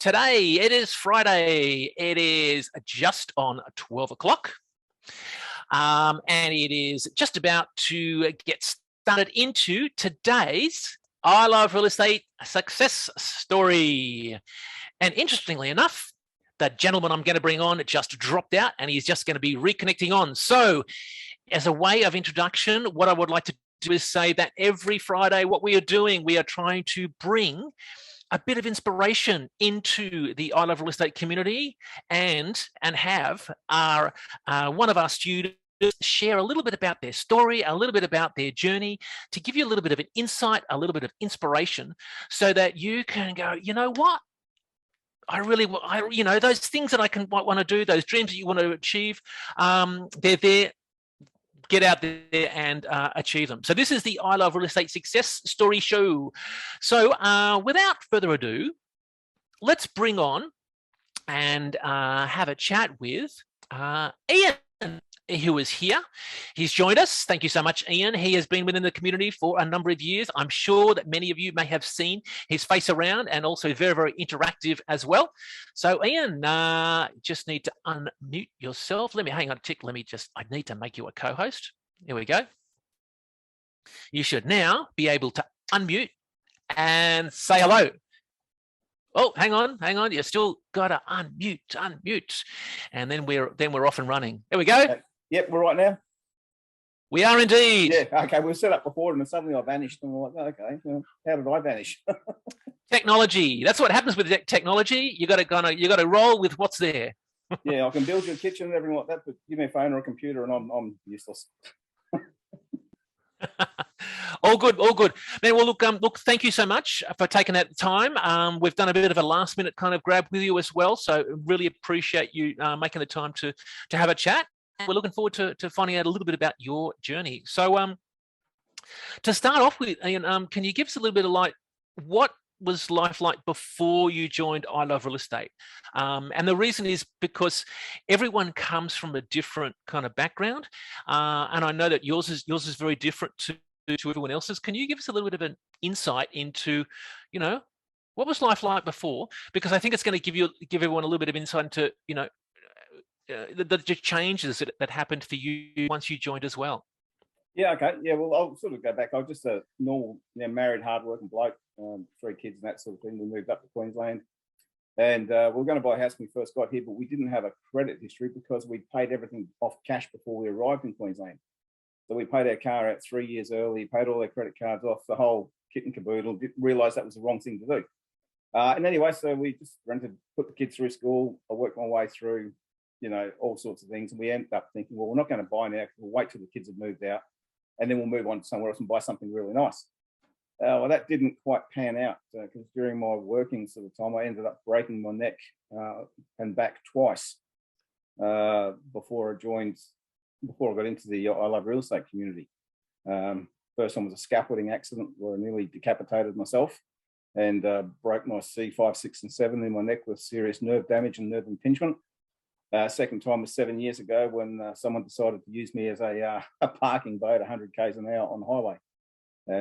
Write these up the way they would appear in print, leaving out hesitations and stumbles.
Today, it is Friday. It is just on 12 o'clock. And it is just about to get started into today's I Love Real Estate success story. And interestingly enough, the gentleman I'm going to bring on just dropped out and he's just going to be reconnecting on. So as a way of introduction, what I would like to do is say that every Friday, what we are doing, we are trying to bring a bit of inspiration into the I Love Real Estate community and have our one of our students share a little bit about their story, a little bit about their journey, to give you a little bit of an insight, a little bit of inspiration, so that you can go, you know what? Those things that I want to do, those dreams that you want to achieve, they're there. Get out there and achieve them. So this is the I Love Real Estate Success Story Show. So without further ado, let's bring on and have a chat with Ian, who is here. He's joined us. Thank you so much, Ian. He has been within the community for a number of years. I'm sure that many of you may have seen his face around, and also very, very interactive as well. So Ian, just need to unmute yourself. Hang on a tick. I need to make you a co-host. Here we go. You should now be able to unmute and say hello. Oh, hang on. You still got to unmute. And then we're off and running. There we go. Yep, we're right now. We are indeed. Yeah, okay. We were set up before and then suddenly I vanished. And we're like, oh, okay, well, how did I vanish? Technology. That's what happens with technology. You got to roll with what's there. Yeah, I can build you a kitchen and everything like that, but give me a phone or a computer and I'm useless. All good. Man, well, look, thank you so much for taking that time. We've done a bit of a last minute kind of grab with you as well. So really appreciate you making the time to have a chat. We're looking forward to finding out a little bit about your journey. So to start off with, Ian, can you give us a little bit of what was life like before you joined I Love Real Estate? And the reason is because everyone comes from a different kind of background. And I know that yours is very different to everyone else's. Can you give us a little bit of an insight into, what was life like before? Because I think it's going to give everyone a little bit of insight into, the changes that happened for you once you joined as well. Yeah, okay. Yeah, well, I'll sort of go back. I was just a normal, married, hard-working bloke, 3 kids and that sort of thing. We moved up to Queensland and we were going to buy a house when we first got here, but we didn't have a credit history because we paid everything off cash before we arrived in Queensland. So we paid our car out 3 years early, paid all our credit cards off, the whole kit and caboodle, realised that was the wrong thing to do. And anyway, so we just put the kids through school. I worked my way through, all sorts of things. And we ended up thinking, well, we're not going to buy now because we'll wait till the kids have moved out and then we'll move on to somewhere else and buy something really nice. Well, that didn't quite pan out because during my working sort of time, I ended up breaking my neck and back twice before I got into the I Love Real Estate community. First one was a scaffolding accident where I nearly decapitated myself and broke my C5, 6, and 7 in my neck with serious nerve damage and nerve impingement. Second time was 7 years ago when someone decided to use me as a parking boat 100 k's an hour on the highway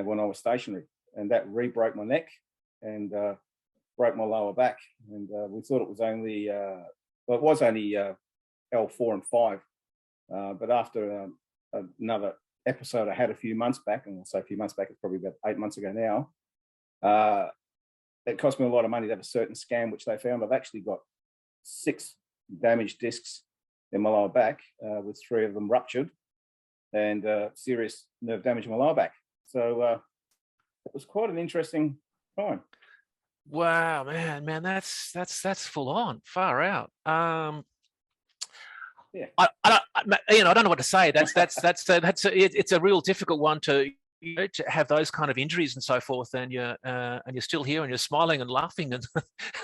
when I was stationary. And that re-broke my neck and broke my lower back. And we thought it was only, L4 and 5. But after another episode I had a few months back, and I'll say a few months back, it's probably about 8 months ago now, it cost me a lot of money to have a certain scan, which they found I've actually got 6 damaged discs in my lower back, with 3 of them ruptured and serious nerve damage in my lower back. So it was quite an interesting time. Wow, man, that's full on, far out. Yeah. I don't know what to say. It's a real difficult one to have those kind of injuries and so forth, and you're still here and you're smiling and laughing and,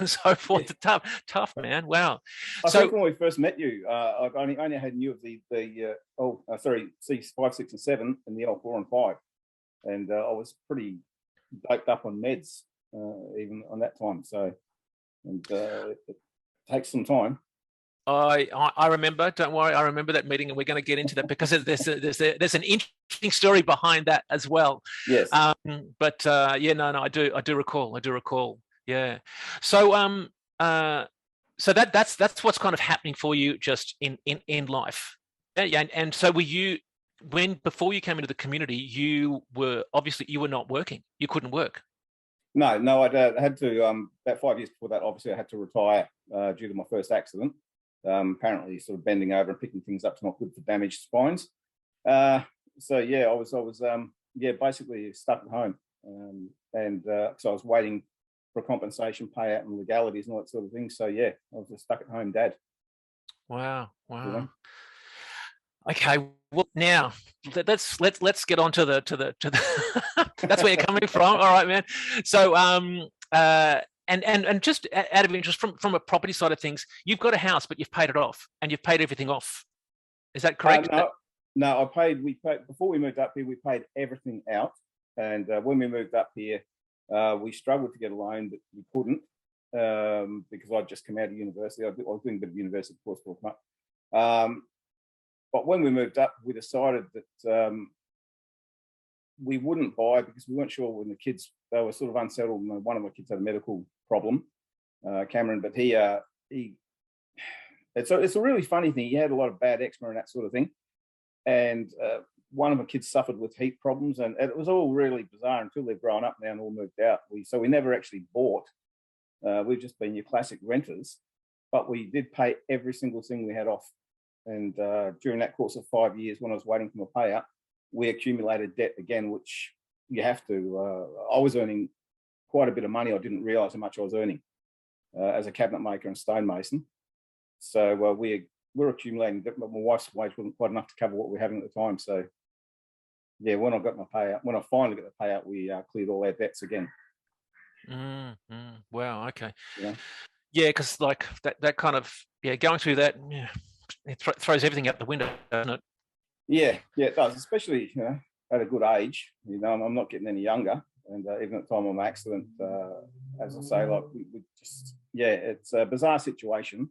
and so forth. Yeah. Tough, man. Wow. I think when we first met you, I only had knew of the C5, 6, and 7 and the L4 and 5, and I was pretty doped up on meds even on that time. So, and it takes some time. I remember. Don't worry, I remember that meeting, and we're going to get into that because there's an interesting story behind that as well. Yes. I do recall. Yeah. So so that's what's kind of happening for you just in life. Yeah, and so were you, before you came into the community, you were not working. You couldn't work. No, I had to, about 5 years before that, obviously I had to retire due to my first accident. Apparently sort of bending over and picking things up is not good for damaged spines. So yeah, I was basically stuck at home. And so I was waiting for compensation payout and legalities and all that sort of thing. So yeah, I was just stuck at home dad. Wow. You know? Okay, well now let's get on to the that's where you're coming from. All right, man. So and just out of interest, from a property side of things, you've got a house, but you've paid it off and you've paid everything off. Is that correct? No, we paid before we moved up here. We paid everything out, and when we moved up here, we struggled to get a loan, but we couldn't because I'd just come out of university. I was doing a bit of university course for but when we moved up, we decided that we wouldn't buy because we weren't sure when they were sort of unsettled. And one of my kids had a medical problem, Cameron, but it's a really funny thing. He had a lot of bad eczema and that sort of thing. And one of my kids suffered with heat problems, and it was all really bizarre until they've grown up now and all moved out. So we never actually bought. We've just been your classic renters, but we did pay every single thing we had off. And during that course of 5 years, when I was waiting for my payout, we accumulated debt again, which you have to. I was earning quite a bit of money. I didn't realise how much I was earning as a cabinet maker and stonemason. So we're accumulating debt, but my wife's wage wasn't quite enough to cover what we were having at the time. So yeah, when I finally got the payout, we cleared all our debts again. Wow. Okay. Yeah. Yeah, because like that kind of going through that, it throws everything out the window, doesn't it? Yeah, it does, especially at a good age. I'm not getting any younger, and even at the time of my accident, as I say, like we just it's a bizarre situation.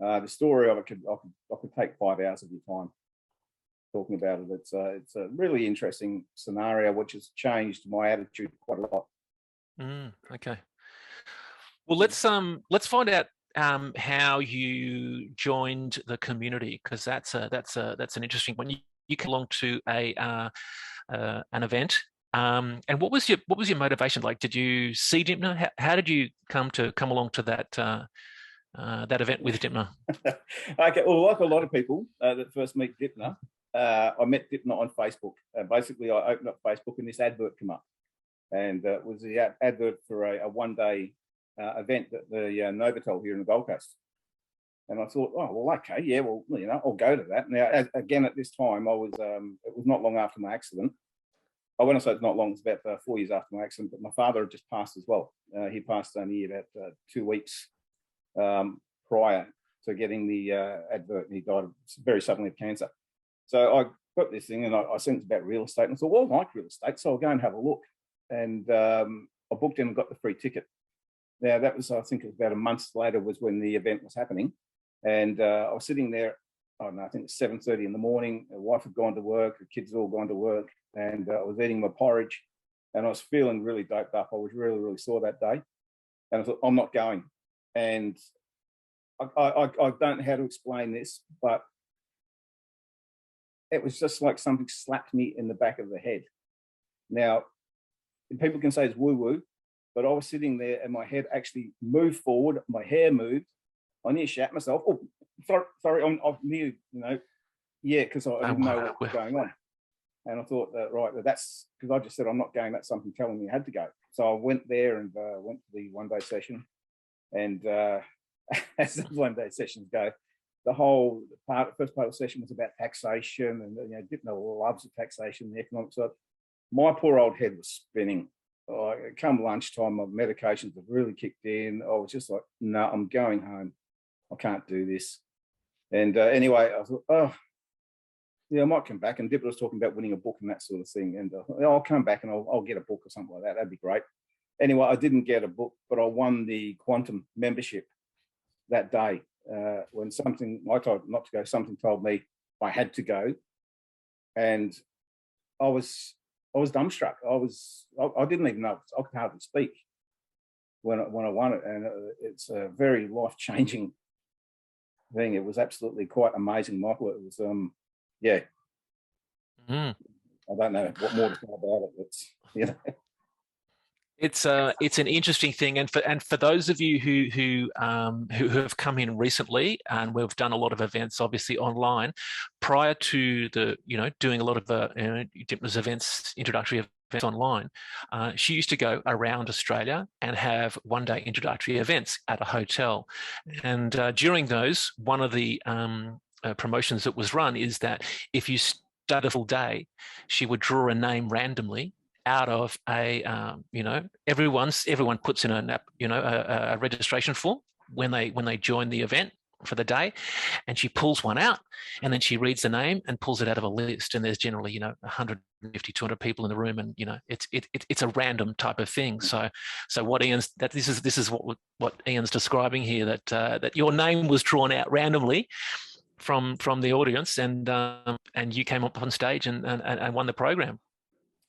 The story of it I could take 5 hours of your time talking about it. It's a really interesting scenario which has changed my attitude quite a lot. Okay. Well, let's find out how you joined the community, because that's an interesting one. You came along to an event, and what was your motivation like? Did you see Dymphna? How did you come along to that event with Dymphna? Okay, well, like a lot of people that first meet Dymphna, I met Dymphna on Facebook. Basically, I opened up Facebook and this advert came up, and it was the advert for a one-day event at the Novotel here in the Gold Coast. And I thought, oh, well, okay, yeah, well, I'll go to that. Now, again, at this time, it was not long after my accident. When I say it's not long, it's about 4 years after my accident, but my father had just passed as well. He passed only about 2 weeks prior to getting the advert, and he died very suddenly of cancer. So I got this thing, and I sent it about real estate, and I thought, well, I like real estate, so I'll go and have a look. And I booked in and got the free ticket. Now, that was, I think it was about a month later was when the event was happening. And I was sitting there, I don't know, I think it's 7:30 in the morning. My wife had gone to work, the kids had all gone to work, and I was eating my porridge, and I was feeling really doped up. I was really, really sore that day. And I thought, I'm not going. And I don't know how to explain this, but it was just like something slapped me in the back of the head. Now, people can say it's woo-woo, but I was sitting there and my head actually moved forward, my hair moved. I nearly shat myself. Oh, sorry, I'm near, because I didn't know what was going on. And I thought, right, that's because I just said, I'm not going. That's something telling me I had to go. So I went there and went to the one-day session. And as the one-day sessions go, the first part of the session was about taxation, and Dymphna loves the taxation, the economics of it. My poor old head was spinning. Come lunchtime, my medications have really kicked in. I was just like, no, I'm going home. I can't do this. And anyway, I thought, I might come back. And Dymphna was talking about winning a book and that sort of thing. And I'll come back and I'll get a book or something like that. That'd be great. Anyway, I didn't get a book, but I won the Quantum membership that day. When I told not to go, something told me I had to go. And I was dumbstruck. I didn't even know. I could hardly speak. when I won it, and it's a very life-changing thing. It was absolutely quite amazing, Michael. It was yeah. I don't know what more to say about it. It's, you know. It's an interesting thing, and for those of you who have come in recently, and we've done a lot of events, obviously online, prior to the doing a lot of Dymphna's events, introductory events online. She used to go around Australia and have one-day introductory events at a hotel, and during those, one of the promotions that was run is that if you stayed a full day, she would draw a name randomly out of a everyone puts in a registration form when they join the event for the day, and she pulls one out, and then she reads the name and pulls it out of a list, and there's generally 150, 200 people in the room, and it's a random type of thing. So what this is what Ian's describing here, that your name was drawn out randomly from the audience, and you came up on stage and won the program.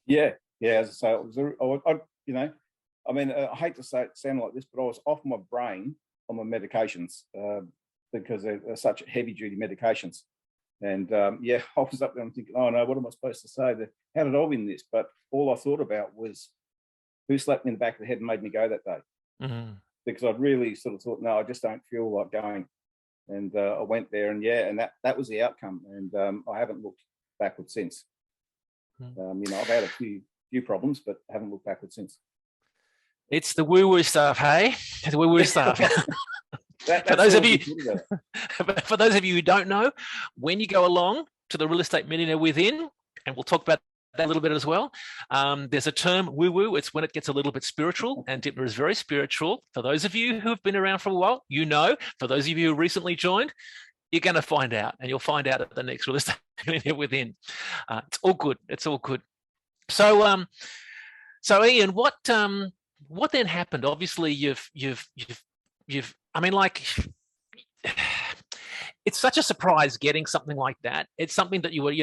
Yeah, as I say, it was, I mean, I hate to say it sound like this, but I was off my brain on my medications because they're such heavy duty medications. And I was up there and thinking, oh no, what am I supposed to say? How did I win this? But all I thought about was who slapped me in the back of the head and made me go that day. Mm-hmm. Because I'd really sort of thought, no, I just don't feel like going. And I went there, and that was the outcome. And I haven't looked backwards since. I've had a few problems, but haven't looked backwards since. It's the woo-woo stuff, hey? The woo-woo stuff. For those of you who don't know, when you go along to the Real Estate Millionaire Within, and we'll talk about that a little bit as well, there's a term, woo-woo. It's when it gets a little bit spiritual, and Dymphna is very spiritual. For those of you who have been around for a while, for those of you who recently joined, you're going to find out, and you'll find out at the next Real Estate Millionaire Within. It's all good. It's all good. So Ian, what then happened? Obviously, you've. I mean, like, it's such a surprise getting something like that. It's something that you were,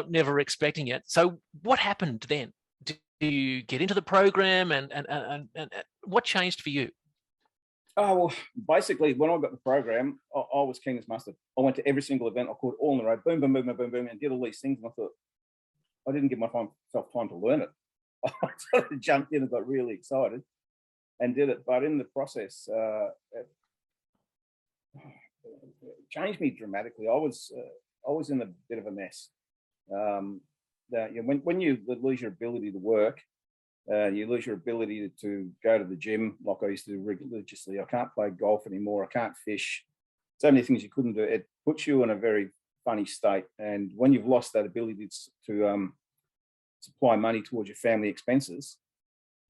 never expecting it. So, what happened then? Did you get into the program, and what changed for you? Oh, well, basically, when I got the program, I was keen as mustard. I went to every single event. I caught all in a row, boom, boom, boom, boom, boom, boom, and did all these things. And I thought, I didn't give myself time to learn it. I sort of jumped in and got really excited and did it. But in the process, it changed me dramatically. I was in a bit of a mess. When you lose your ability to work, you lose your ability to go to the gym like I used to do religiously. I can't play golf anymore. I can't fish. So many things you couldn't do. It puts you in a very funny state. And when you've lost that ability to supply money towards your family expenses,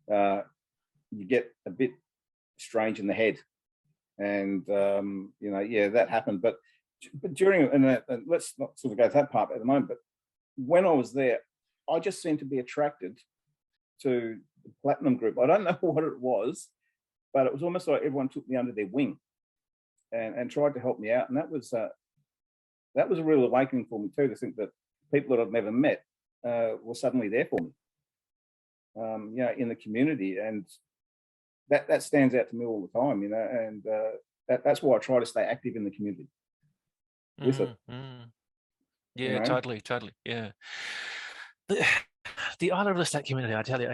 you get a bit strange in the head. And, that happened. But during, and let's not sort of go to that part at the moment, but when I was there, I just seemed to be attracted to the Platinum Group. I don't know what it was, but it was almost like everyone took me under their wing and tried to help me out. And that was a real awakening for me too, to think that people that I've never met were suddenly there for me, in the community. And that stands out to me all the time, and that's why I try to stay active in the community with it. Yeah, totally. Yeah. The ILRE real estate community, I tell you,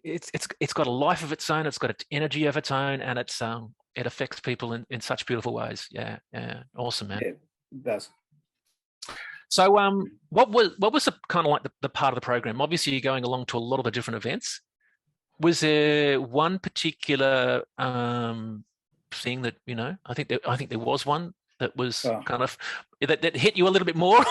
it's got a life of its own. It's got an energy of its own, and it affects people in such beautiful ways. Yeah, awesome, man. Yeah, it does. So, what was the kind of like the part of the program? Obviously, you're going along to a lot of the different events. Was there one particular thing that I think there was one that was kind of that hit you a little bit more,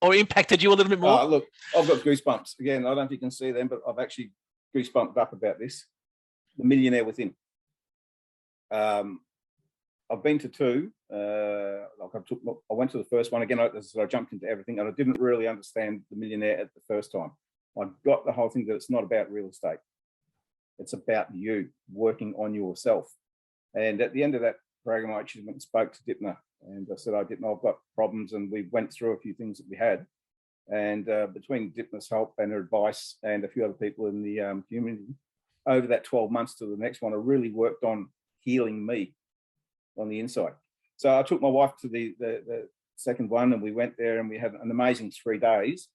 or impacted you a little bit more? Look, I've got goosebumps again. I don't know if you can see them, but I've actually goosebumped up about this. The Millionaire Within. I've been to two. I went to the first one again. I jumped into everything, and I didn't really understand the Millionaire at the first time. I got the whole thing that it's not about real estate. It's about you working on yourself. And at the end of that program, I actually went and spoke to Dymphna, and I said, Dymphna, I've got problems, and we went through a few things that we had. And between Dymphna's help and her advice and a few other people in the community, over that 12 months to the next one, I really worked on healing me on the inside. So I took my wife to the second one, and we went there, and we had an amazing 3 days.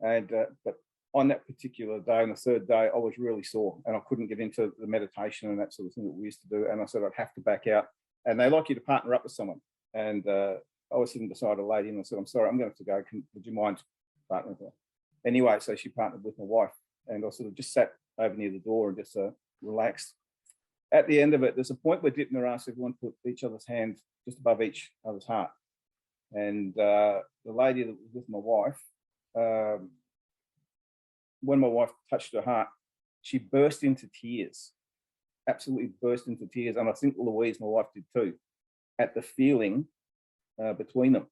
And but on that particular day, on the third day, I was really sore, and I couldn't get into the meditation and that sort of thing that we used to do. And I said I'd have to back out. And they like you to partner up with someone. And I was sitting beside a lady, and I said, "I'm sorry, I'm going to have to go. Would you mind partnering with her?" Anyway, so she partnered with my wife, and I sort of just sat over near the door and just relaxed. At the end of it, there's a point where Dymphna asked everyone to put each other's hand just above each other's heart. And the lady that was with my wife, when my wife touched her heart, she burst into tears, absolutely burst into tears. And I think Louise, my wife, did too, at the feeling between them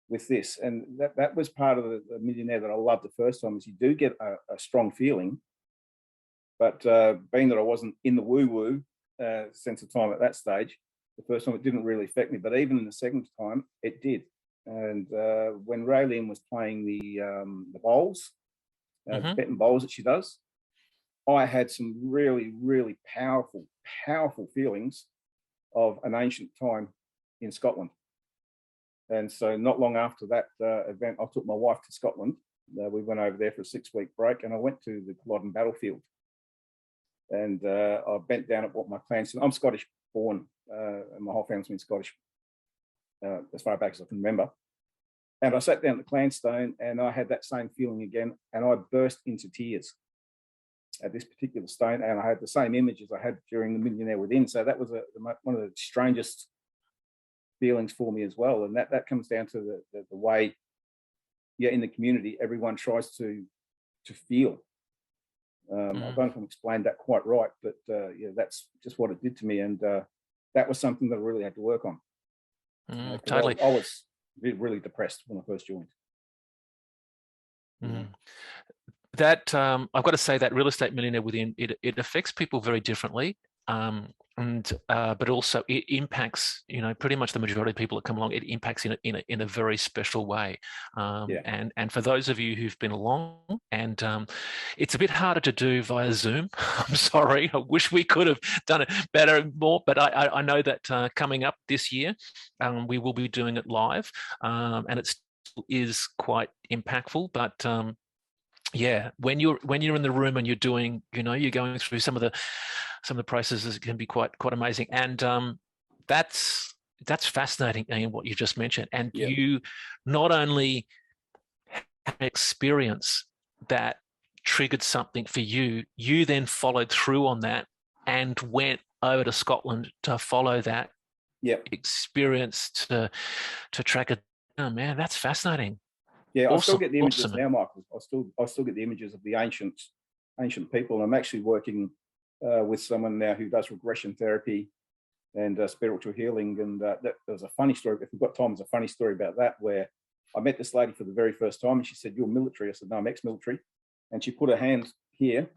with this. And that was part of the millionaire that I loved the first time, is you do get a strong feeling. But being that I wasn't in the woo-woo sense of time at that stage, the first time it didn't really affect me. But even in the second time, it did. And when Raylene was playing the bowls, Tibetan bowls that she does, I had some really, really powerful feelings of an ancient time in Scotland. And so not long after that event, I took my wife to Scotland. We went over there for a 6-week break, and I went to the Culloden battlefield. And I bent down at what my clan said. I'm Scottish born, and my whole family's been Scottish as far back as I can remember. And I sat down at the clan stone, and I had that same feeling again, and I burst into tears at this particular stone. And I had the same images I had during the Millionaire Within. So that was one of the strangest feelings for me as well. And that comes down to the way, in the community, everyone tries to feel. I don't know if I explained that quite right, but that's just what it did to me. And that was something that I really had to work on. Totally. I was really depressed when I first joined. That I've got to say that Real Estate Millionaire Within, it affects people very differently. But also it impacts, pretty much the majority of people that come along, it impacts in a very special way. And for those of you who've been along, and it's a bit harder to do via Zoom. I'm sorry, I wish we could have done it better and more, but I know that coming up this year, we will be doing it live, and it is quite impactful, but when you're in the room and you're doing, you're going through some of the processes, it can be quite amazing. And that's fascinating, Ian, what you just mentioned. And you not only had an experience that triggered something for you, you then followed through on that and went over to Scotland to follow that experience to track it. Oh man, that's fascinating. Yeah, awesome. I still get the images now, Michael. I still get the images of the ancient people. I'm actually working with someone now who does regression therapy and spiritual healing. And there's a funny story. If we've got time, there's a funny story about that, where I met this lady for the very first time, and she said, "You're military?" I said, "No, I'm ex-military." And she put her hand here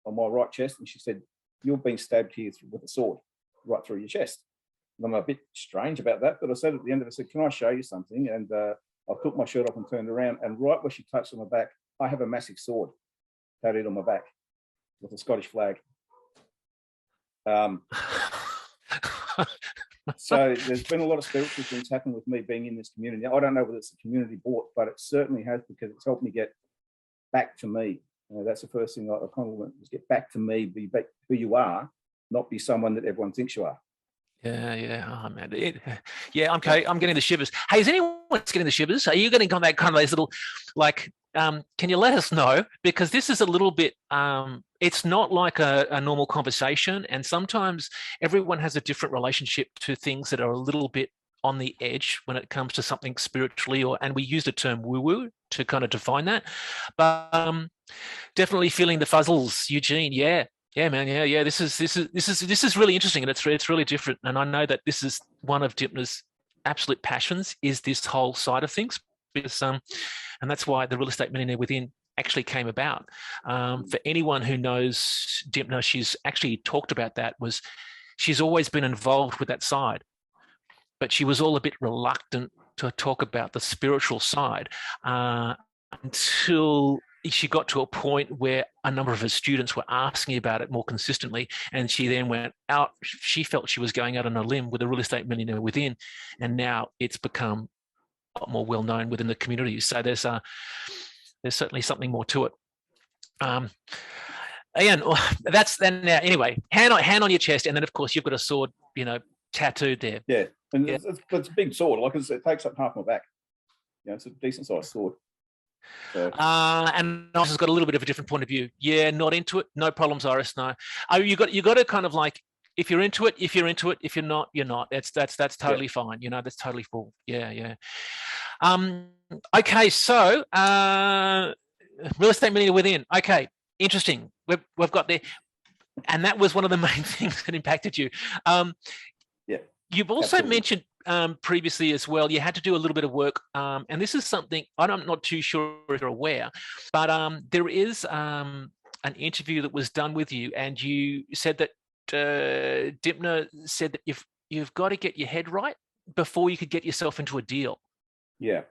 on my right chest, and she said, "You've been stabbed here with a sword right through your chest." And I'm a bit strange about that, but I said at the end of it, I said, "Can I show you something?" And I took my shirt off and turned around, and right where she touched on my back, I have a massive sword tattooed on my back with a Scottish flag. So there's been a lot of spiritual things happen with me being in this community. I don't know whether it's a community bought, but it certainly has, because it's helped me get back to me. That's the first thing I kind of want, is get back to me, be back who you are, not be someone that everyone thinks you are. Yeah. Oh man. I'm okay. I'm getting the shivers. Hey, is anyone getting the shivers? Are you getting that kind of those little, can you let us know? Because this is a little bit, it's not like a normal conversation. And sometimes everyone has a different relationship to things that are a little bit on the edge when it comes to something spiritually, and we use the term woo-woo to kind of define that. But definitely feeling the fuzzles, Eugene. Yeah, man. Yeah. This is really interesting, and it's really different. And I know that this is one of Dymphna's absolute passions, is this whole side of things, because and that's why the Real Estate Millionaire Within actually came about. For anyone who knows Dymphna, she's actually talked about that. She's always been involved with that side, but she was all a bit reluctant to talk about the spiritual side until she got to a point where a number of her students were asking about it more consistently, and she then went out. She felt she was going out on a limb with a real estate millionaire within, and now it's become a lot more well known within the community. So there's certainly something more to it. Again, that's then. Anyway, hand on your chest, and then of course you've got a sword, tattooed there. Yeah, and it's a big sword. Like it takes up half my back. It's a decent sized sword. So. And Iris got a little bit of a different point of view. Yeah, not into it. No problems, Iris. No. You got to kind of like, if you're into it, if you're into it. If you're not, you're not. That's totally fine. That's totally cool. Yeah. Okay, so real estate millionaire within. Okay, interesting. We've got there, and that was one of the main things that impacted you. You've also mentioned previously as well, you had to do a little bit of work, and this is something I'm not too sure if you're aware, but there is an interview that was done with you, and you said that Dymphna said that you've got to get your head right before you could get yourself into a deal. Yeah.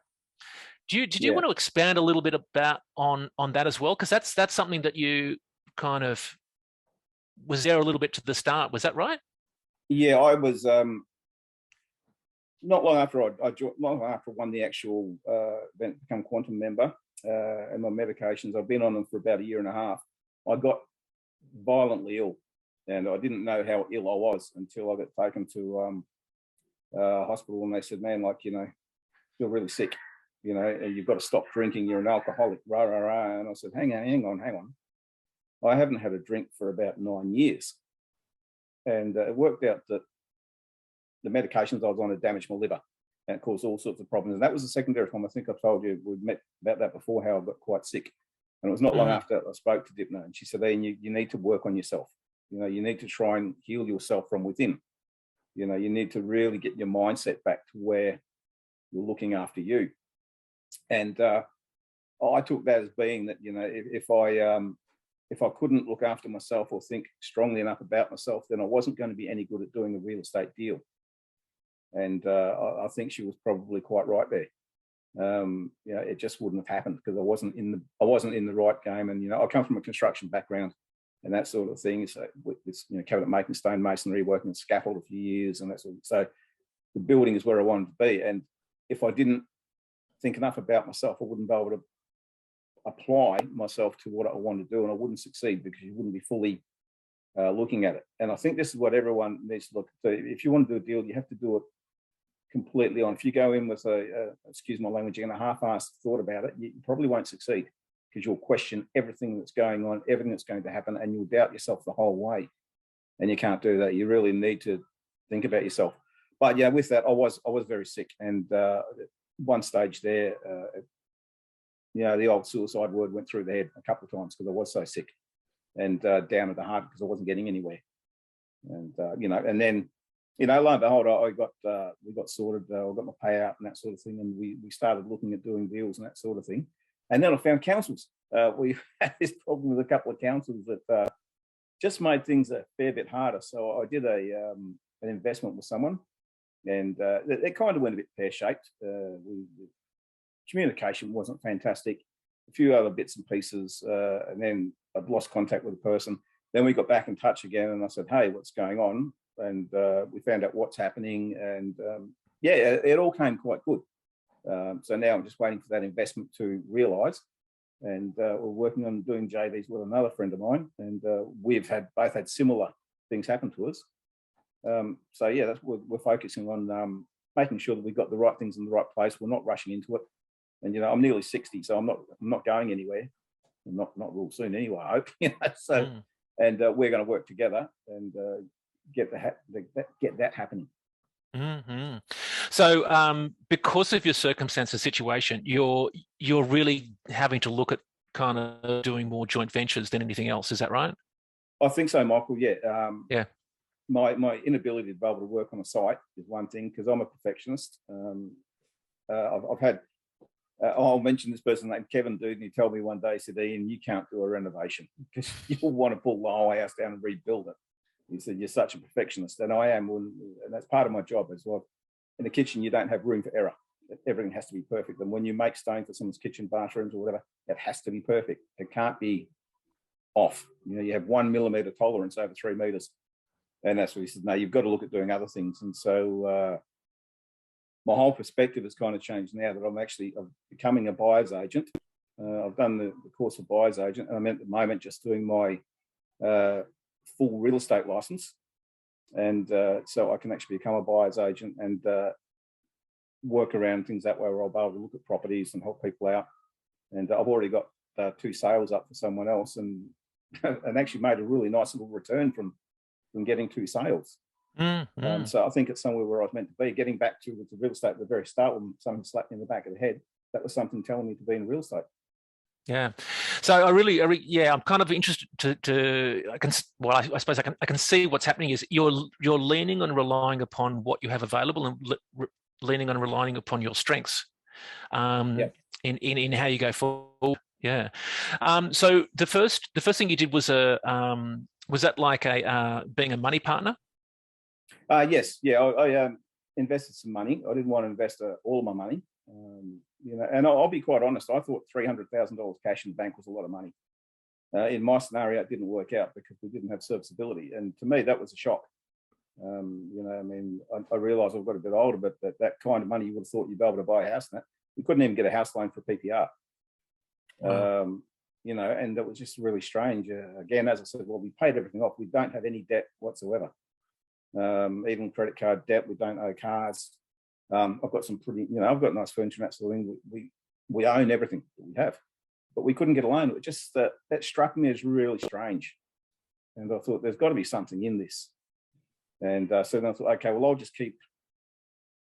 Did you want to expand a little bit about on that as well? Because that's something that you kind of was there a little bit to the start. Was that right? Yeah, I was. Not long after I won the actual event, become quantum member, and my medications, I've been on them for about a year and a half. I got violently ill, and I didn't know how ill I was until I got taken to hospital, and they said, "Man, feel really sick. You've got to stop drinking. You're an alcoholic." Rah rah rah. And I said, "Hang on. I haven't had a drink for about 9 years," and it worked out that the medications I was on had damaged my liver and it caused all sorts of problems. And that was the secondary time. I think I've told you, we've met about that before, how I got quite sick. And it was not long after I spoke to Dymphna, and she said, "Ian, you need to work on yourself. You need to try and heal yourself from within. You need to really get your mindset back to where you're looking after you." And I took that as being that, if I couldn't look after myself or think strongly enough about myself, then I wasn't going to be any good at doing a real estate deal. And I think she was probably quite right there. It just wouldn't have happened because I wasn't in the right game. And I come from a construction background and that sort of thing. So it's cabinet making, stone masonry, working with scaffold a few years, and that sort of. So the building is where I wanted to be. And if I didn't think enough about myself, I wouldn't be able to apply myself to what I wanted to do, and I wouldn't succeed because you wouldn't be fully looking at it. And I think this is what everyone needs to look at. If you want to do a deal, you have to do it completely on. If you go in with excuse my language, and a half-assed thought about it, you probably won't succeed because you'll question everything that's going on, everything that's going to happen, and you'll doubt yourself the whole way. And you can't do that. You really need to think about yourself. But yeah, with that, I was very sick, and one stage there, the old suicide word went through the head a couple of times because I was so sick and down at the heart because I wasn't getting anywhere. And and then. Lo and behold, we got sorted. I got my payout and that sort of thing, and we started looking at doing deals and that sort of thing. And then I found councils. We had this problem with a couple of councils that just made things a fair bit harder. So I did an investment with someone, and it kind of went a bit pear-shaped. Communication wasn't fantastic. A few other bits and pieces, and then I'd lost contact with the person. Then we got back in touch again, and I said, "Hey, what's going on?" And we found out what's happening, and it all came quite good. So now I'm just waiting for that investment to realise, and we're working on doing JVs with another friend of mine, and we've both had similar things happen to us. So yeah, that's what we're focusing on, making sure that we've got the right things in the right place. We're not rushing into it, and I'm nearly 60, so I'm not going anywhere. I'm not real soon anyway, I hope. So and we're going to work together and get that happening. Mm-hmm. So because of your circumstances situation, you're really having to look at kind of doing more joint ventures than anything else. Is that right? I think so, Michael. Yeah. Yeah. My inability to be able to work on a site is one thing because I'm a perfectionist. I've had I'll mention this person named Kevin Dude, and he told me one day, he said, "Ian, you can't do a renovation because you'll want to pull the whole house down and rebuild it." He said, "You're such a perfectionist," and I am, and that's part of my job as well. In the kitchen, you don't have room for error. everything has to be perfect. And when you make stone for someone's kitchen, bathrooms, or whatever, it has to be perfect. It can't be off. You know, you have 1 millimeter tolerance over 3 meters. And that's what he said, no, you've got to look at doing other things. And so my whole perspective has kind of changed now that I'm becoming a buyer's agent. I've done the course of buyer's agent, and I'm at the moment just doing my full real estate license. And so I can actually become a buyer's agent and work around things that way, where I'll be able to look at properties and help people out. And I've already got 2 sales up for someone else, and actually made a really nice little return from getting 2 sales. So I think it's somewhere where I was meant to be. Getting back to the real estate at the very start, when something slapped me in the back of the head, that was something telling me to be in real estate. Yeah. So I really, I'm kind of interested I suppose I can see what's happening is you're leaning and relying upon what you have available, and leaning and relying upon your strengths in how you go forward. Yeah. So the first thing you did was that like being a money partner? Yes. Yeah. I invested some money. I didn't want to invest all of my money. You know, and I'll be quite honest, I thought $300,000 cash in the bank was a lot of money. In my scenario, it didn't work out because we didn't have serviceability. And to me, that was a shock. You know, I mean, I realised I've got a bit older, but that kind of money, you would have thought you'd be able to buy a house now. We couldn't even get a house loan for PPR. Wow. You know, and that was just really strange. Again, as I said, well, we paid everything off. We don't have any debt whatsoever. Even credit card debt, we don't owe cars. I've got some pretty, you know, I've got nice furniture and that sort of thing. We own everything that we have, but we couldn't get a loan. It just that struck me as really strange, and I thought there's got to be something in this. And so then I thought, okay, well, I'll just keep.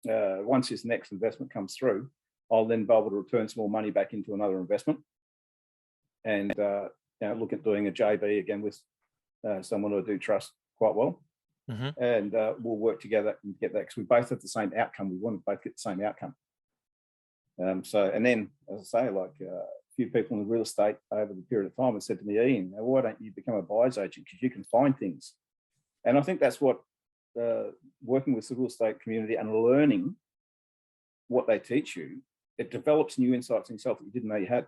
Once this next investment comes through, I'll then be able to return some more money back into another investment, and you know, look at doing a JB again with someone who I do trust quite well. Mm-hmm. And we'll work together and get that, because we both have the same outcome. We want to both get the same outcome. So, and then, as I say, like a few people in the real estate over the period of time have said to me, Ian, why don't you become a buyer's agent? Because you can find things. And I think that's what working with the real estate community and learning what they teach you, it develops new insights in yourself that you didn't know you had.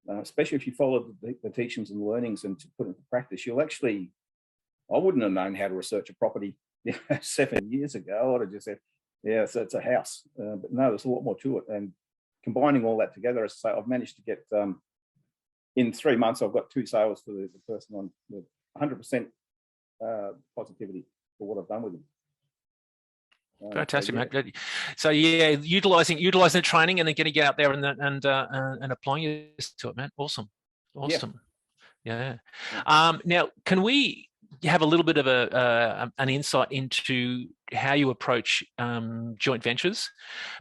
Especially if you follow the teachings and learnings and to put into practice, you'll actually. I wouldn't have known how to research a property 7 years ago. I'd have just said, yeah, so it's a house. But no, there's a lot more to it. And combining all that together, as I say, I've managed to get, in 3 months, I've got 2 sales for the person on the 100% positivity for what I've done with them. Fantastic, mate. So yeah, utilizing the training and then getting out there and applying it to it, man. Awesome. Yeah. Now, can we have a little bit of an insight into how you approach joint ventures?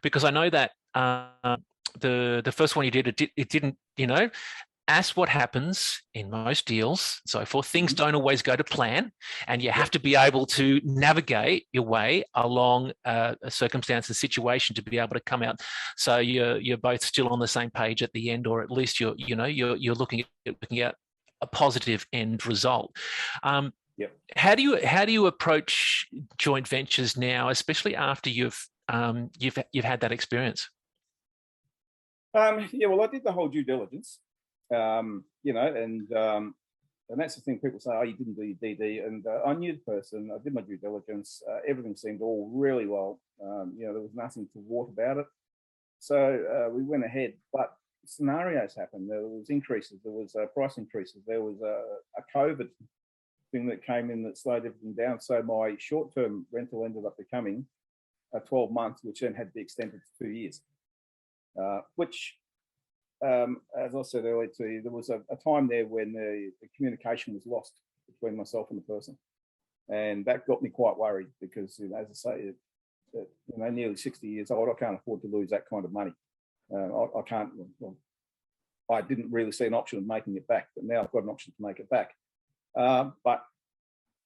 Because I know that the first one you did, it didn't, you know, as what happens in most deals, so forth, things don't always go to plan, and you have to be able to navigate your way along a circumstance and situation to be able to come out so you're both still on the same page at the end, or at least you're looking at a positive end result. How do you approach joint ventures now, especially after you've had that experience? Yeah, well, I did the whole due diligence, you know, and that's the thing. People say, "Oh, you didn't do your DD," and I knew the person. I did my due diligence. Everything seemed all really well. You know, there was nothing toward about it. So we went ahead, but scenarios happened. There was increases. There was price increases. There was a COVID thing that came in that slowed everything down. So my short-term rental ended up becoming a 12 months, which then had to be extended to 2 years. Which, as I said earlier to you, there was a time there when the communication was lost between myself and the person, and that got me quite worried because, you know, as I say, you know, nearly 60 years old, I can't afford to lose that kind of money. I can't. Well, I didn't really see an option of making it back, but now I've got an option to make it back. But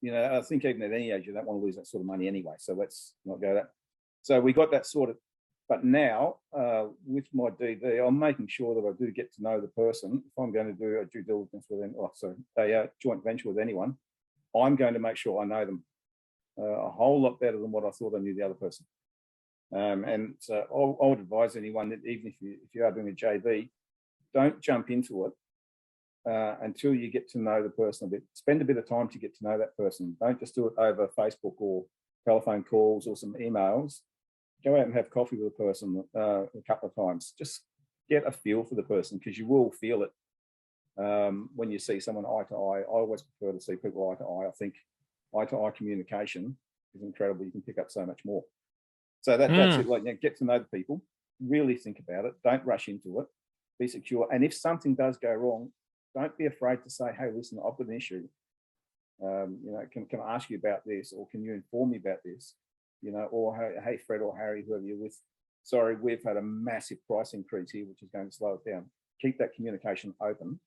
you know, I think even at any age, you don't want to lose that sort of money anyway. So let's not go that. So we got that sorted. But now, with my DD, I'm making sure that I do get to know the person. If I'm going to do a due diligence with them, a joint venture with anyone, I'm going to make sure I know them a whole lot better than what I thought I knew the other person. And so I would advise anyone that even if you are doing a JV, don't jump into it until you get to know the person a bit. Spend a bit of time to get to know that person. Don't just do it over Facebook or telephone calls or some emails. Go out and have coffee with a person a couple of times. Just get a feel for the person, because you will feel it when you see someone eye to eye. I always prefer to see people eye to eye. I think eye to eye communication is incredible. You can pick up so much more. So that's it. Like, get to know the people. Really think about it. Don't rush into it. Be secure. And if something does go wrong, don't be afraid to say, "Hey, listen, I've got an issue. Can I ask you about this, or can you inform me about this?" Or hey, Fred or Harry, whoever you're with, sorry, we've had a massive price increase here, which is going to slow it down. Keep that communication open,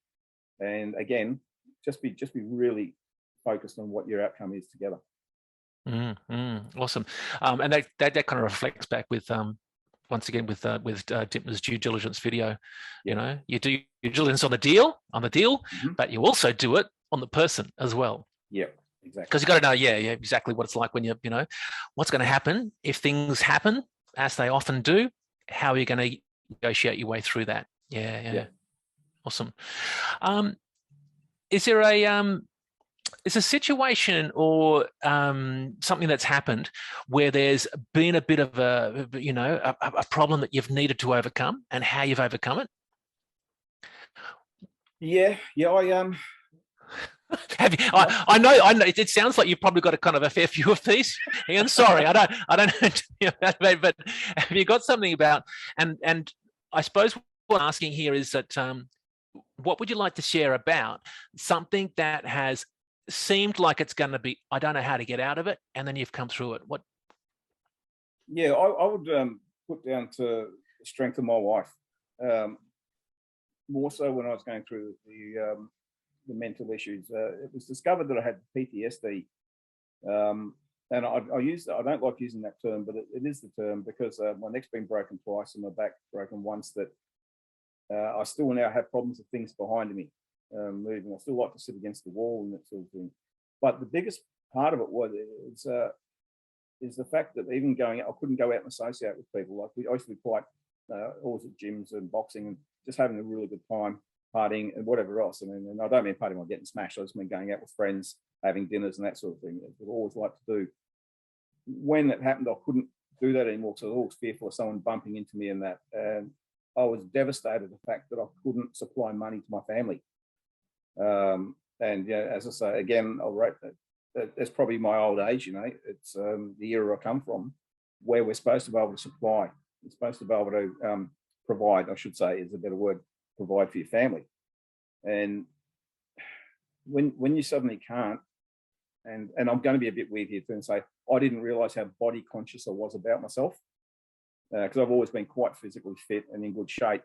and again, just be really focused on what your outcome is together. Awesome. And that kind of reflects back with once again with Dymphna's due diligence video. You do due diligence on the deal, but you also do it on the person as well. Yeah, exactly. Because you got to know, exactly what it's like when what's going to happen if things happen, as they often do. How are you going to negotiate your way through that? Yeah. Awesome. Is there a situation or something that's happened where there's been a bit of a problem that you've needed to overcome, and how you've overcome it? Yeah. Have you, I know. It sounds like you've probably got a fair few of these. Ian, sorry, I don't know, but have you got something about? And I suppose what I'm asking here is that what would you like to share about something that has seemed like it's going to be, I don't know how to get out of it, and then you've come through it? What? Yeah, I would put down to the strength of my wife. More so when I was going through the mental issues. It was discovered that I had PTSD. And I don't like using that term, but it is the term, because my neck's been broken twice and my back broken once, that I still now have problems with things behind me moving. I still like to sit against the wall and that sort of thing. But the biggest part of it is the fact that even going out, I couldn't go out and associate with people. Like, I used to be quite always at gyms and boxing and just having a really good time, partying and whatever else. And I don't mean partying like getting smashed. I just mean going out with friends, having dinners and that sort of thing. I've always liked to do. When it happened, I couldn't do that anymore, so I was always fearful of someone bumping into me and that. And I was devastated at the fact that I couldn't supply money to my family. And as I say, again, I'll write that that's probably my old age. It's the era I come from, where we're supposed to be able to supply. We're supposed to be able to provide, I should say, is a better word, provide for your family. And when you suddenly can't, and I'm going to be a bit weird here too and say, I didn't realize how body conscious I was about myself, because I've always been quite physically fit and in good shape.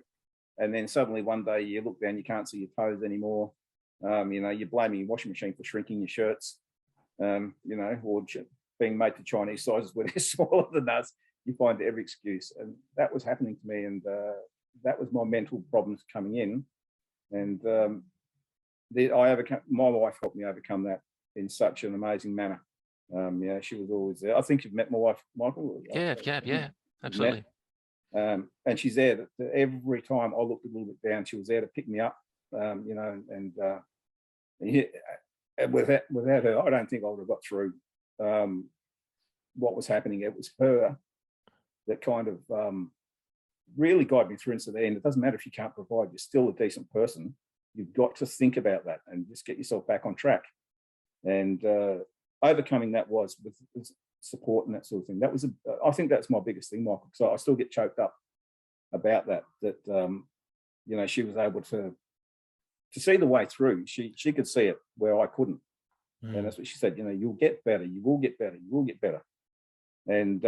And then suddenly one day you look down, you can't see your toes anymore. You're blaming your washing machine for shrinking your shirts, or being made to Chinese sizes where they're smaller than us. You find every excuse. And that was happening to me. And that was my mental problems coming in. And my wife helped me overcome that in such an amazing manner. She was always there. I think you've met my wife, Michael. Yeah, absolutely. And she's there every time I looked a little bit down. She was there to pick me up. And without her, I don't think I would have got through what was happening. It was her that kind of really guided me through into the end. It doesn't matter if you can't provide; you're still a decent person. You've got to think about that and just get yourself back on track. And overcoming that was with support and that sort of thing. That was, I think that's my biggest thing, Michael. So I still get choked up about that. She was able to see the way through. She could see it where I couldn't. And that's what she said. You'll get better. You will get better. You will get better. And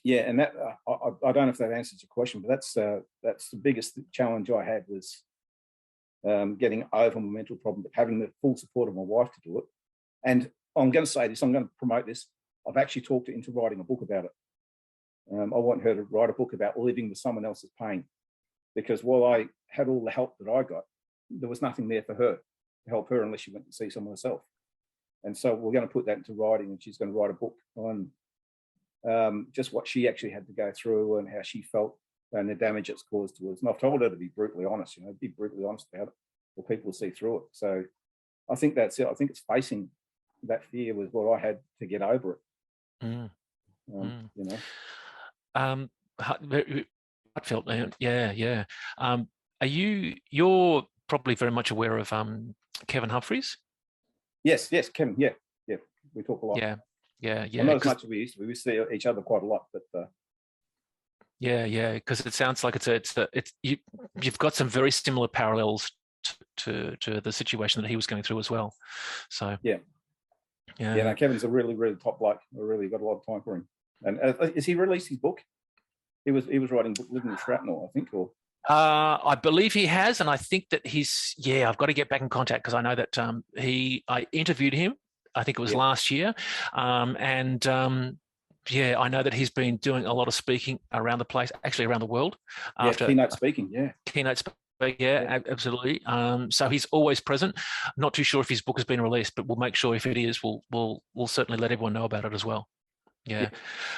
and that I don't know if that answers your question, but that's the biggest challenge I had was getting over my mental problem, but having the full support of my wife to do it. And I'm going to say this, I'm going to promote this. I've actually talked her into writing a book about it. I want her to write a book about living with someone else's pain, because while I had all the help that I got, there was nothing there for her to help her unless she went to see someone herself. And so we're going to put that into writing, and she's going to write a book on just what she actually had to go through and how she felt and the damage it's caused to us. And I've told her to be brutally honest, be brutally honest about it, or people will see through it. So I think that's it. I think it's facing that fear was what I had to get over it. Very heartfelt, man. Yeah. You're probably very much aware of Kevin Humphreys? Yes, Kevin. Yeah. We talk a lot. Yeah. Well, not as much as we used to. We see each other quite a lot, but. Yeah, because it sounds like you've got some very similar parallels to the situation that he was going through as well. So yeah. No, Kevin's a really, really top bloke. I really got a lot of time for him. And has he released his book? He was writing book Living with Shrapnel, I think, or. I believe he has, and I think that I've got to get back in contact because I know that I interviewed him. I think it was last year, I know that he's been doing a lot of speaking around the place, actually around the world. Keynote speaking, Keynote speaking, absolutely. So he's always present. I'm not too sure if his book has been released, but we'll make sure if it is, we'll certainly let everyone know about it as well. Yeah.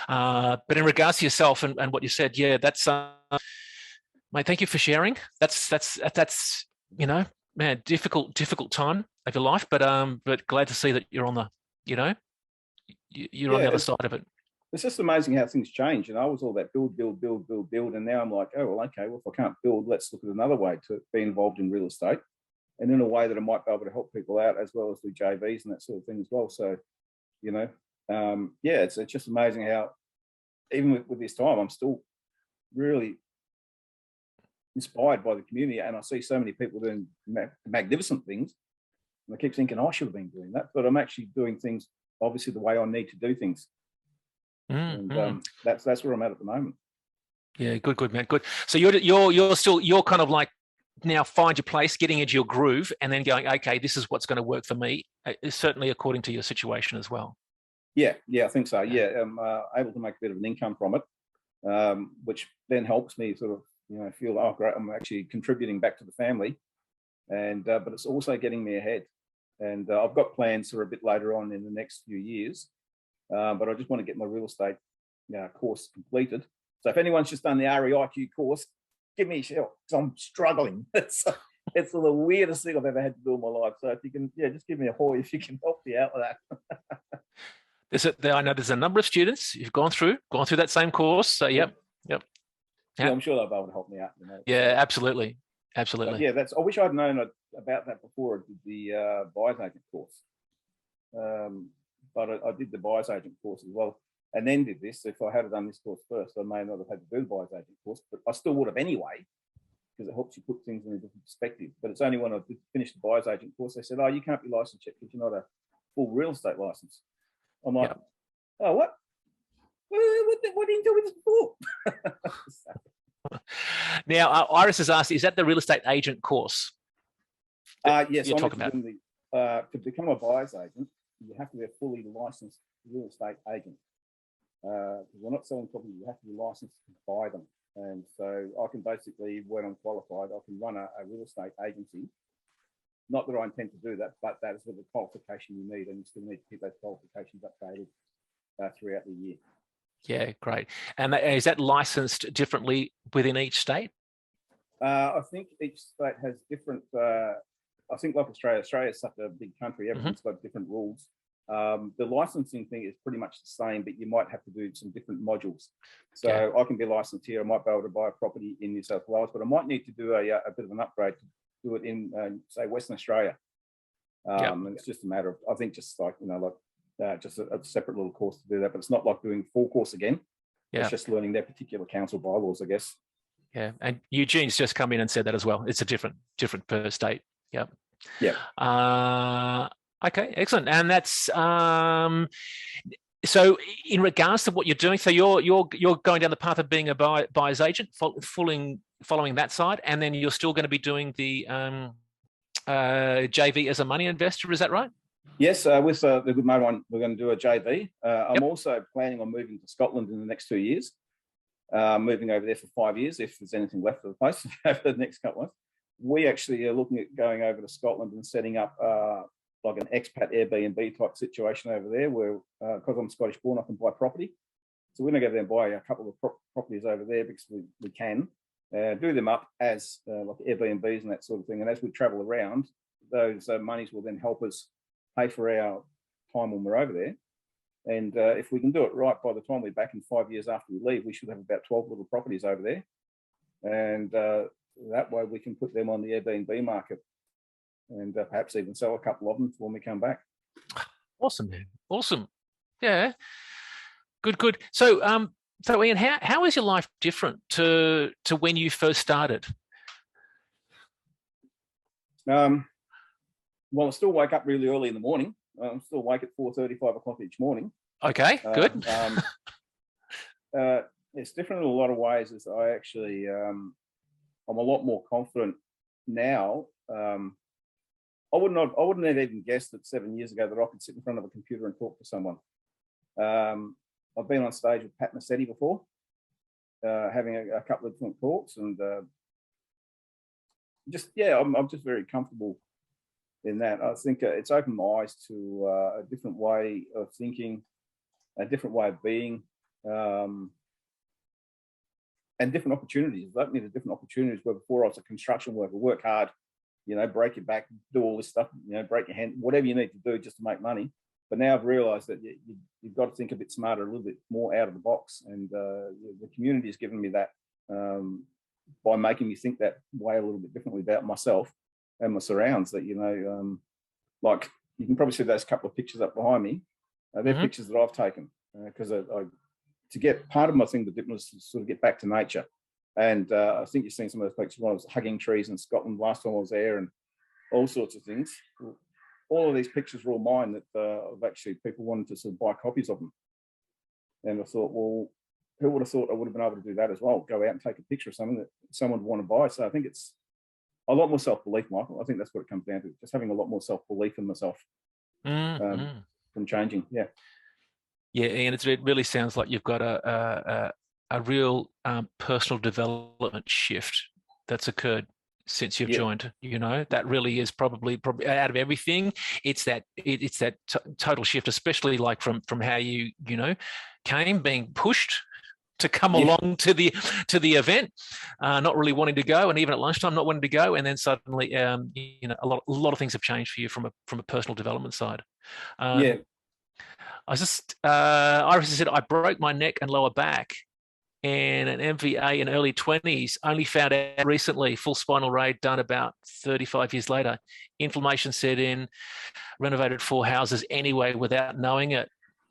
But in regards to yourself and what you said, that's mate, thank you for sharing. That's man, difficult time of your life, but glad to see that you're on the, you're on the other side of it. It's just amazing how things change. I was all about build, and now I'm like, oh well, okay, well if I can't build, let's look at another way to be involved in real estate, and in a way that I might be able to help people out as well as do JVs and that sort of thing as well. So, it's just amazing how even with this time, I'm still really inspired by the community, and I see so many people doing magnificent things, and I keep thinking I should have been doing that, but I'm actually doing things obviously the way I need to do things. That's where I'm at the moment. Yeah, good man, good. So you're kind of like now find your place, getting into your groove, and then going, okay, this is what's going to work for me. Certainly according to your situation as well. Yeah, I think so. Yeah, I'm able to make a bit of an income from it, which then helps me sort of feel, oh great, I'm actually contributing back to the family, and but it's also getting me ahead. And I've got plans for a bit later on in the next few years. But I just want to get my real estate course completed. So if anyone's just done the REIQ course, give me a shout because I'm struggling. It's the weirdest thing I've ever had to do in my life. So if you can, just give me a hoy if you can help me out with that. I know there's a number of students who've gone through that same course. So yep. Yeah, I'm sure they'll be able to help me out. Yeah, absolutely. But I wish I'd known about that before I did the buyer's agent course. But I did the buyer's agent course as well, and then did this. If I had done this course first, I may not have had to do the buyer's agent course, but I still would have anyway, because it helps you put things in a different perspective. But it's only when I did finish the buyer's agent course, they said, oh, you can't be licensed yet because you're not a full real estate license. I'm like, oh, what? What didn't you do with this before? Now, Iris has asked, is that the real estate agent course? Yes, I'm talking about. To become a buyer's agent, you have to be a fully licensed real estate agent. Because we're not selling property, you have to be licensed to buy them. And so I can basically, when I'm qualified, I can run a real estate agency. Not that I intend to do that, but that is the qualification you need, and you still need to keep those qualifications updated throughout the year. Yeah, great. And is that licensed differently within each state? I think each state has different. I think like Australia is such a big country, everyone's got different rules. The licensing thing is pretty much the same, but you might have to do some different modules. So I can be licensed here. I might be able to buy a property in New South Wales, but I might need to do a bit of an upgrade to do it in, say, Western Australia. And it's just a matter of, I think, just like, just a separate little course to do that. But it's not like doing full course again. It's just learning their particular council bylaws, I guess. Yeah, and Eugene's just come in and said that as well. It's a different per state. Yep. Yeah. Okay, excellent. And that's so in regards to what you're doing. So you're going down the path of being a buyer's agent, following that side, and then you're still going to be doing the JV as a money investor. Is that right? Yes, with the good mate one, we're going to do a JV. I'm also planning on moving to Scotland in the next 2 years. Moving over there for 5 years, if there's anything left of the place over the next couple of months. We actually are looking at going over to Scotland and setting up like an expat Airbnb type situation over there, where because I'm Scottish born, I can buy property. So we're going to go there and buy a couple of properties over there because we can do them up as like Airbnbs and that sort of thing. And as we travel around, those monies will then help us pay for our time when we're over there. And if we can do it right, by the time we're back in 5 years after we leave, we should have about 12 little properties over there. And that way we can put them on the Airbnb market and perhaps even sell a couple of them when we come back. Awesome, man. Awesome. Yeah. Good. So, so Ian, how is your life different to when you first started? Well, I still wake up really early in the morning. I'm still awake at 4:30, 5 o'clock each morning. Okay, good. It's different in a lot of ways. As I actually, I'm a lot more confident now. I wouldn't have even guessed that 7 years ago that I could sit in front of a computer and talk to someone. I've been on stage with Pat Massetti before, having a couple of different talks, and I'm just very comfortable in that. I think it's opened my eyes to a different way of thinking, a different way of being, and different opportunities. It's opened me to different opportunities where before I was a construction worker, work hard, break your back, do all this stuff, break your hand, whatever you need to do just to make money. But now I've realised that you've got to think a bit smarter, a little bit more out of the box. And the community has given me that by making me think that way a little bit differently about myself and my surrounds. That, like you can probably see those couple of pictures up behind me. They're pictures that I've taken because to get part of my thing with Dymphna was to sort of get back to nature. And I think you've seen some of those pictures when I was hugging trees in Scotland last time I was there and all sorts of things. All of these pictures were all mine that of actually people wanted to sort of buy copies of them. And I thought, well, who would have thought I would have been able to do that as well? Go out and take a picture of something that someone would want to buy. So I think it's a lot more self-belief, Michael. I think that's what it comes down to, just having a lot more self-belief in myself from changing. Yeah. Yeah, Ian, it really sounds like you've got a real personal development shift that's occurred since you've joined. That really is probably out of everything. It's that total shift, especially like from how you came, being pushed to come along to the event, not really wanting to go, and even at lunchtime not wanting to go, and then suddenly a lot of things have changed for you from a personal development side. Iris said, I broke my neck and lower back and an MVA in early 20s, only found out recently, full spinal raid done about 35 years later. Inflammation set in, renovated 4 houses anyway without knowing it.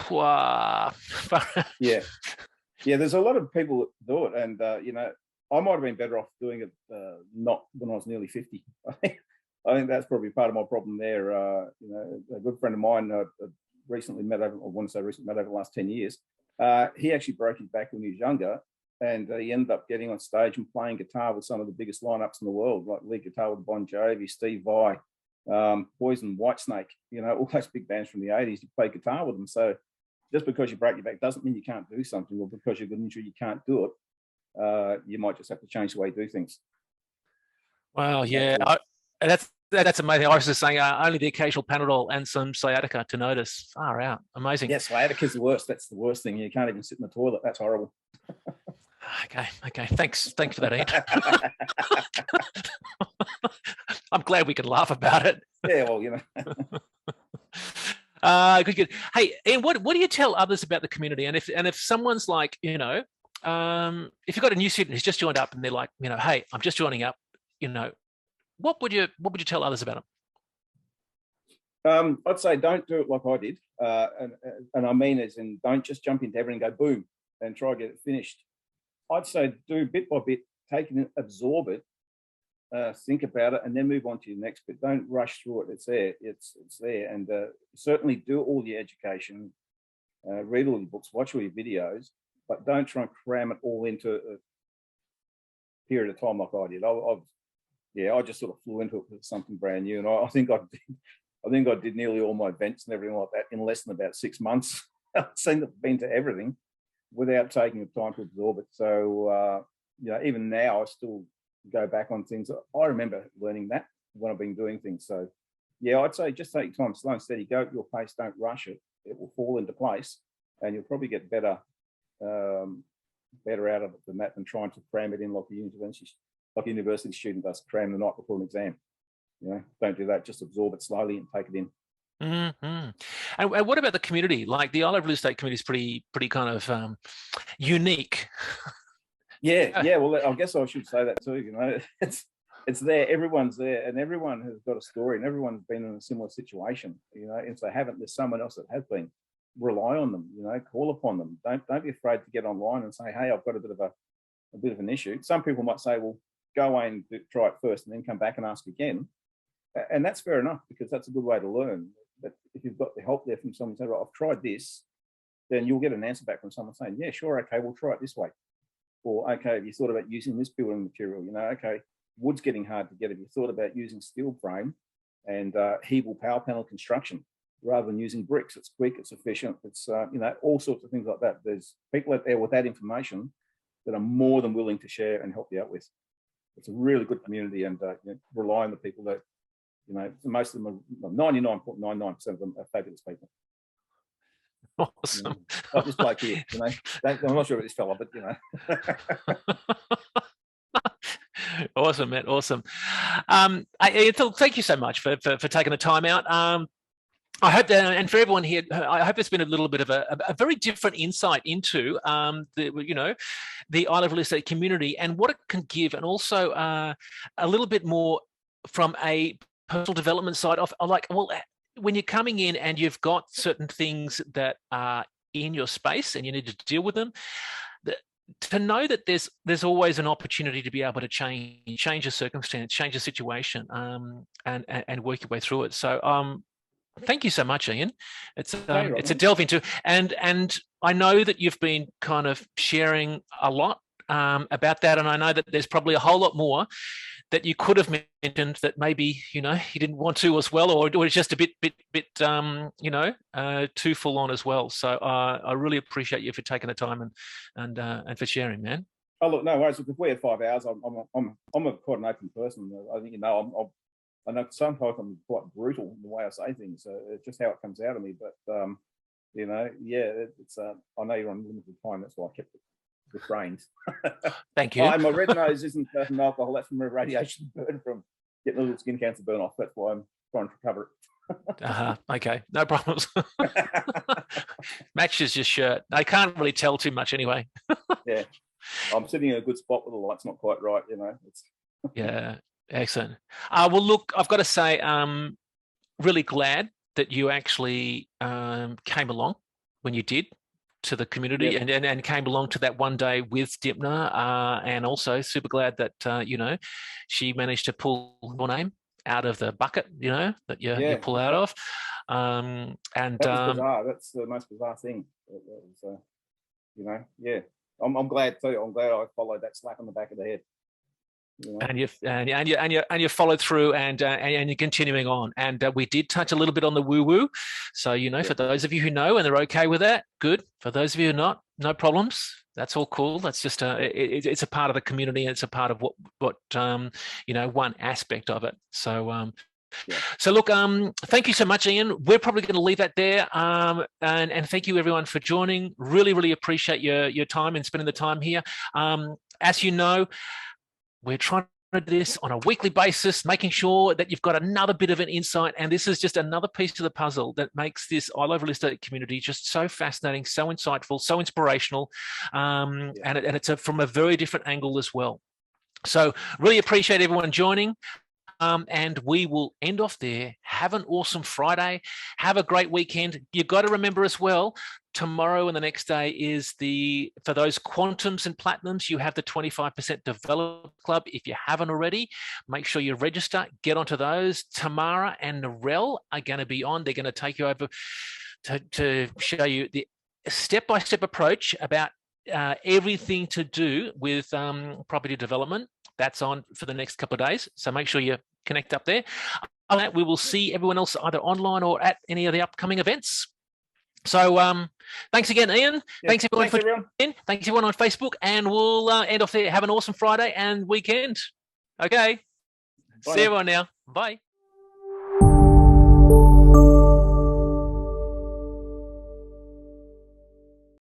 Yeah, there's a lot of people that do it, and I might have been better off doing it not when I was nearly 50. I think that's probably part of my problem there. A good friend of mine recently met over, I want to say recently met over the last 10 years. He actually broke his back when he was younger, and he ended up getting on stage and playing guitar with some of the biggest lineups in the world, like lead guitar with Bon Jovi, Steve Vai, Poison, Whitesnake, all those big bands from the 80s. You play guitar with them. So just because you break your back doesn't mean you can't do something, or because you've got an injury you can't do it. You might just have to change the way you do things. Wow, yeah. That's amazing. I was just saying only the occasional Panadol and some sciatica to notice. Far out. Amazing. Yeah, sciatica's the worst. That's the worst thing. You can't even sit in the toilet. That's horrible. Okay. Thanks for that, Ian. I'm glad we can laugh about it. Yeah, well, Good. Hey, Ian, what do you tell others about the community? And if someone's like, if you've got a new student who's just joined up and they're like, hey, I'm just joining up, what would you tell others about them? I'd say don't do it like I did, and I mean as in don't just jump into everything and go boom and try to get it finished. I'd say do bit by bit, take it, absorb it, think about it, and then move on to your next bit. Don't rush through it. It's there. It's there, and certainly do all your education, read all your books, watch all your videos, but don't try and cram it all into a period of time like I did. I just sort of flew into it with something brand new, and I think I did nearly all my events and everything like that in less than about 6 months. I've been to everything without taking the time to absorb it. So even now I still go back on things. I remember learning that when I've been doing things. So yeah, I'd say just take your time, slow and steady, go at your pace, don't rush it. It will fall into place, and you'll probably get better better out of it than that, than trying to cram it in like a university student does, cram the night before an exam. You know, don't do that. Just absorb it slowly and take it in. Mm-hmm. And what about the community? Like the ILRE Real Estate community is pretty kind of unique. Yeah. Well, I guess I should say that too. You know, it's there. Everyone's there, and everyone has got a story, and everyone's been in a similar situation. You know, and if they haven't, there's someone else that has been. Rely on them. You know, call upon them. Don't be afraid to get online and say, "Hey, I've got a bit of an issue." Some people might say, "Well, go away and try it first, and then come back and ask again." And that's fair enough, because that's a good way to learn. But if you've got the help there from someone saying, "Right, I've tried this," then you'll get an answer back from someone saying, "Yeah, sure, okay, we'll try it this way." Or, "Okay, have you thought about using this building material? You know, okay, wood's getting hard to get. Have you thought about using steel frame and Hebel power panel construction rather than using bricks? It's quick, it's efficient, it's, you know, all sorts of things like that." There's people out there with that information that are more than willing to share and help you out with. It's a really good community, and you know, rely on the people that, you know, most of them are, 99.99% of them are fabulous people. Awesome. You know, like this bloke here, you know, I'm not sure about this fella, but you know. Awesome, man. Awesome. Thank you so much for taking the time out. I hope that, and for everyone here, I hope it's been a little bit of a very different insight into the ILRE Real Estate community and what it can give, and also a little bit more from a personal development side of like, well, when you're coming in and you've got certain things that are in your space and you need to deal with them, to know that there's always an opportunity to be able to change a circumstance, change a situation, and work your way through it. So thank you so much, Ian. It's a delve into, and I know that you've been kind of sharing a lot about that, and I know that there's probably a whole lot more that you could have mentioned that maybe, you know, you didn't want to as well, or it's just a bit too full on as well. So I really appreciate you for taking the time and for sharing, man. Oh, look, no worries. If we had 5 hours, I'm quite an open person. I think, you know, I know sometimes I'm quite brutal in the way I say things. So it's just how it comes out of me. But you know, yeah, it's I know you're on limited time. That's why I kept it refrained. Thank you. My red nose isn't from alcohol. That's from a radiation burn from getting a little skin cancer burn off. That's why I'm trying to recover it. Okay, no problems. Matches your shirt. I can't really tell too much anyway. Yeah, I'm sitting in a good spot with the light's not quite right. You know. Yeah, excellent. Well, look, I've got to say, I'm really glad that you actually came along when you did to the community. Yep. and came along to that one day with Dymphna, and also super glad that you know, she managed to pull your name out of the bucket, you know, that you pull out of. And that was bizarre. That's the most bizarre thing. It was, you know, yeah. I'm glad too. I'm glad I followed that slap on the back of the head. You know? And you followed through, and you're continuing on. And we did touch a little bit on the woo-woo. So, you know, for those of you who know and they're okay with that, good. For those of you who are not, no problems. That's all cool. That's just it's a part of the community, and it's a part of what you know, one aspect of it. So so look, thank you so much, Ian. We're probably going to leave that there. And thank you everyone for joining. Really, really appreciate your time and spending the time here. As you know, we're trying to do this on a weekly basis, making sure that you've got another bit of an insight. And this is just another piece of the puzzle that makes this ILRE Real Estate community just so fascinating, so insightful, so inspirational. And it's from a very different angle as well. So really appreciate everyone joining. And we will end off there. Have an awesome Friday. Have a great weekend. You've got to remember as well, tomorrow and the next day is for those quantums and platinums, you have the 25% Developer Club. If you haven't already, make sure you register, get onto those. Tamara and Narelle are going to be on. They're going to take you over to show you the step-by-step approach about everything to do with property development. That's on for the next couple of days. So make sure you connect up there. We will see everyone else either online or at any of the upcoming events. So thanks again, Ian. Yeah, thanks everyone for joining in. Thanks everyone on Facebook, and we'll end off there. Have an awesome Friday and weekend. Okay. Bye. See everyone now. Bye.